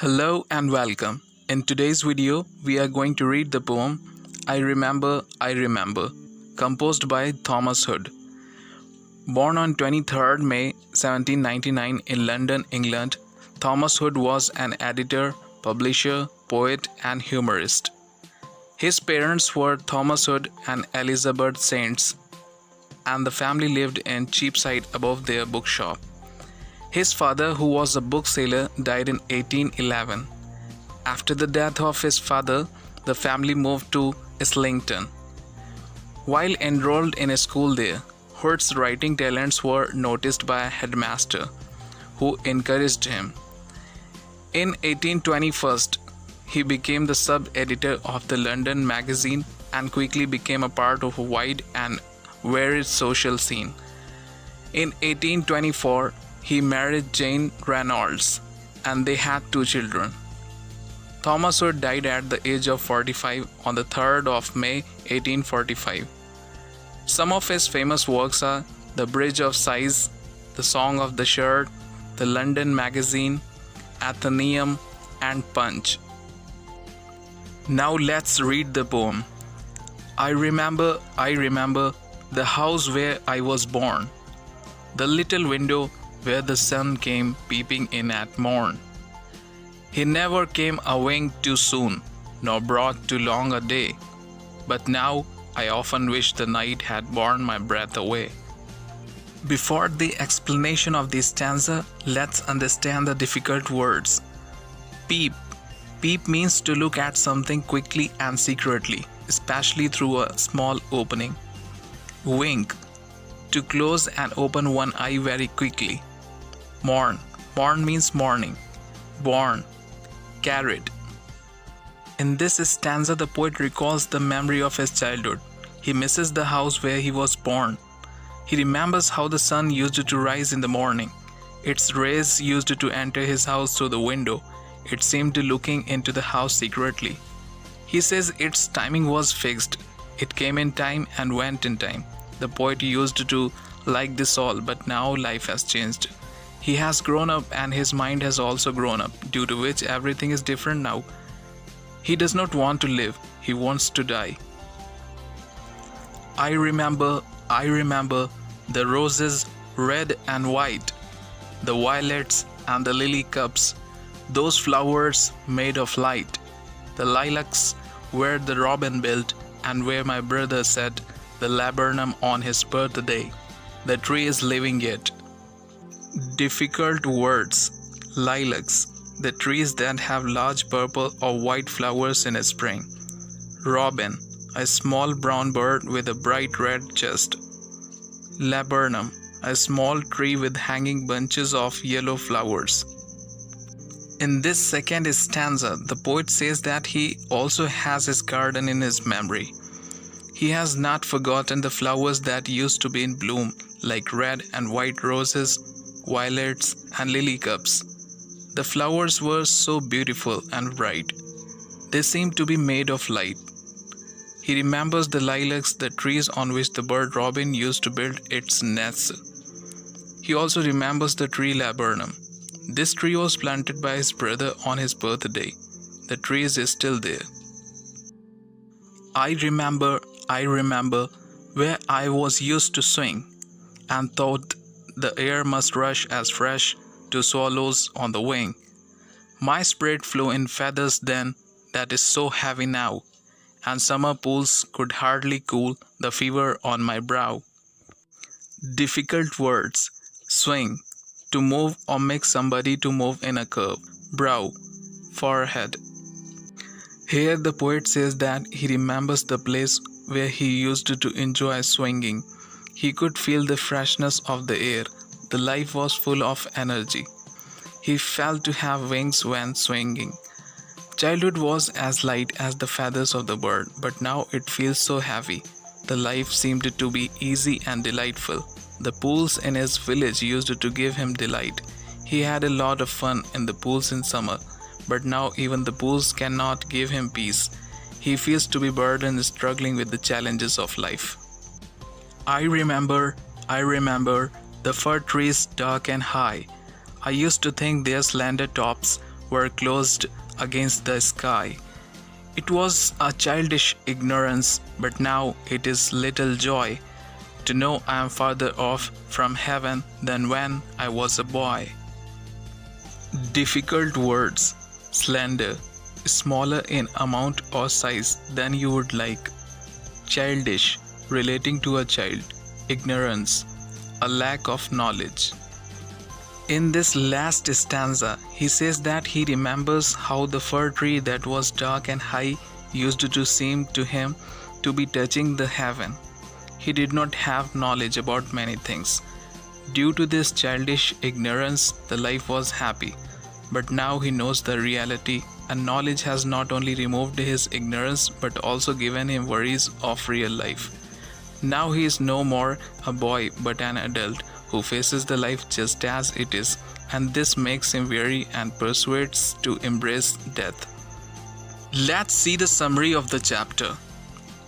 Hello and welcome. In today's video, we are going to read the poem I Remember, composed by Thomas Hood. Born on 23rd May 1799 in London, England, Thomas Hood was an editor, publisher, poet, and humorist. His parents were Thomas Hood and Elizabeth Saints, and the family lived in Cheapside above their bookshop. His father, who was a bookseller, died in 1811. After the death of his father, the family moved to Islington. While enrolled in a school there, Hood's writing talents were noticed by a headmaster, who encouraged him. In 1821, he became the sub-editor of the London magazine and quickly became a part of a wide and varied social scene. In 1824, he married Jane Reynolds, and they had 2 children. Thomas Hood died at the age of 45 on the 3rd of May 1845. Some of his famous works are The Bridge of Sighs, The Song of the Shirt, The London Magazine, Athenaeum, and Punch. Now let's read the poem. I remember the house where I was born, the little window where the sun came peeping in at morn. He never came a wink too soon, nor brought too long a day. But now I often wish the night had borne my breath away. Before the explanation of this stanza, let's understand the difficult words. Peep. Peep means to look at something quickly and secretly, especially through a small opening. Wink. To close and open one eye very quickly. Morn. Morn means morning. Born. Carried. In this stanza, the poet recalls the memory of his childhood. He misses the house where he was born. He remembers how the sun used to rise in the morning. Its rays used to enter his house through the window. It seemed to looking into the house secretly. He says its timing was fixed. It came in time and went in time. The poet used to like this all, but now life has changed. He has grown up and his mind has also grown up, due to which everything is different now. He does not want to live, he wants to die. I remember the roses red and white, the violets and the lily cups, those flowers made of light, the lilacs where the robin built and where my brother set the laburnum on his birthday. The tree is living yet. Difficult words. Lilacs, the trees that have large purple or white flowers in spring. Robin, a small brown bird with a bright red chest. Laburnum, a small tree with hanging bunches of yellow flowers. In this second stanza, the poet says that he also has his garden in his memory. He has not forgotten the flowers that used to be in bloom, like red and white roses, violets, and lily cups. The flowers were so beautiful and bright. They seemed to be made of light. He remembers the lilacs, the trees on which the bird robin used to build its nest. He also remembers the tree laburnum. This tree was planted by his brother on his birthday. The tree is still there. I remember where I was used to swing, and thought the air must rush as fresh to swallows on the wing. My spirit flew in feathers then, that is so heavy now, and summer pools could hardly cool the fever on my brow. Difficult words. Swing, to move or make somebody to move in a curve. Brow, forehead. Here the poet says that he remembers the place where he used to enjoy swinging. He could feel the freshness of the air. The life was full of energy. He felt to have wings when swinging. Childhood was as light as the feathers of the bird, but now it feels so heavy. The life seemed to be easy and delightful. The pools in his village used to give him delight. He had a lot of fun in the pools in summer, but now even the pools cannot give him peace. He feels to be burdened, struggling with the challenges of life. I remember the fir trees dark and high. I used to think their slender tops were closed against the sky. It was a childish ignorance, but now it is little joy to know I am farther off from heaven than when I was a boy. Difficult words, slender, smaller in amount or size than you would like. Childish, relating to a child. Ignorance, a lack of knowledge. In this last stanza, he says that he remembers how the fir tree that was dark and high used to seem to him to be touching the heaven. He did not have knowledge about many things. Due to this childish ignorance, the life was happy. But now he knows the reality, and knowledge has not only removed his ignorance but also given him worries of real life. Now he is no more a boy but an adult who faces the life just as it is, and this makes him weary and persuades to embrace death. Let's see the summary of the chapter.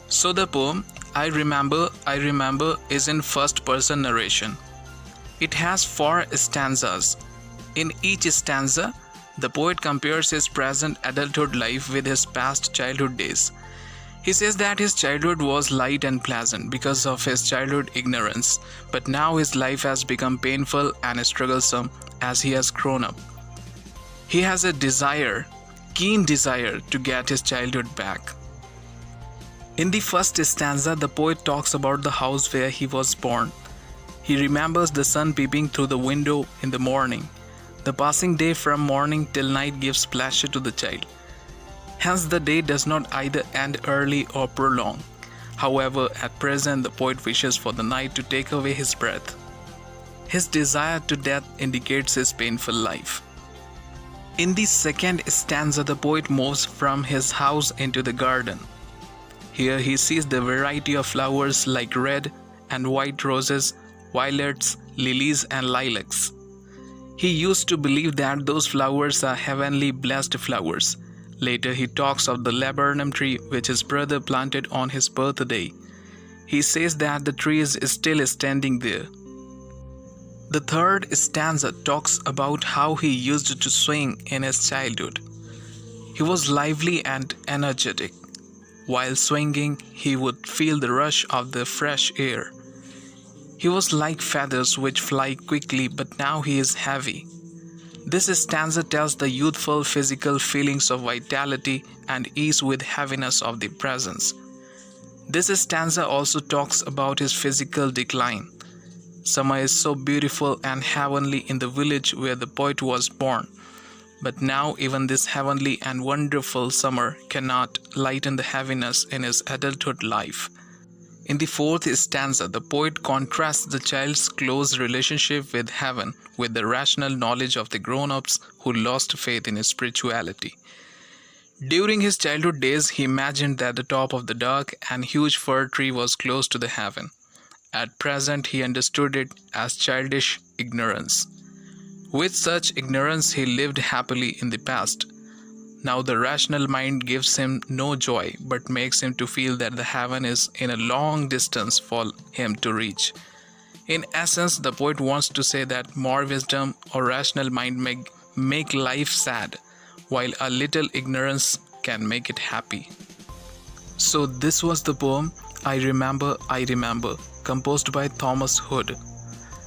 So the poem I Remember, is in first person narration. It has 4 stanzas. In each stanza, the poet compares his present adulthood life with his past childhood days. He says that his childhood was light and pleasant because of his childhood ignorance, but now his life has become painful and strugglesome as he has grown up. He has a keen desire to get his childhood back. In the first stanza, the poet talks about the house where he was born. He remembers the sun peeping through the window in the morning. The passing day from morning till night gives pleasure to the child. Hence, the day does not either end early or prolong. However, at present, the poet wishes for the night to take away his breath. His desire to death indicates his painful life. In the second stanza, the poet moves from his house into the garden. Here he sees the variety of flowers like red and white roses, violets, lilies, and lilacs. He used to believe that those flowers are heavenly blessed flowers. Later he talks of the laburnum tree which his brother planted on his birthday. He says that the tree is still standing there. The third stanza talks about how he used to swing in his childhood. He was lively and energetic. While swinging, he would feel the rush of the fresh air. He was like feathers which fly quickly, but now he is heavy. This stanza tells the youthful physical feelings of vitality and ease with heaviness of the presence. This stanza also talks about his physical decline. Summer is so beautiful and heavenly in the village where the poet was born. But now even this heavenly and wonderful summer cannot lighten the heaviness in his adulthood life. In the fourth stanza, the poet contrasts the child's close relationship with heaven with the rational knowledge of the grown-ups who lost faith in his spirituality. During his childhood days, he imagined that the top of the dark and huge fir tree was close to the heaven. At present, he understood it as childish ignorance. With such ignorance, he lived happily in the past. Now the rational mind gives him no joy, but makes him to feel that the heaven is in a long distance for him to reach. In essence, the poet wants to say that more wisdom or rational mind may make life sad, while a little ignorance can make it happy. So this was the poem I Remember, composed by Thomas Hood.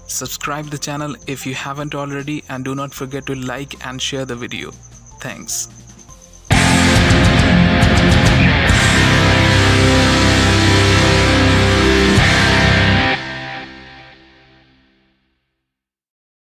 Subscribe the channel if you haven't already, and do not forget to like and share the video. Thanks.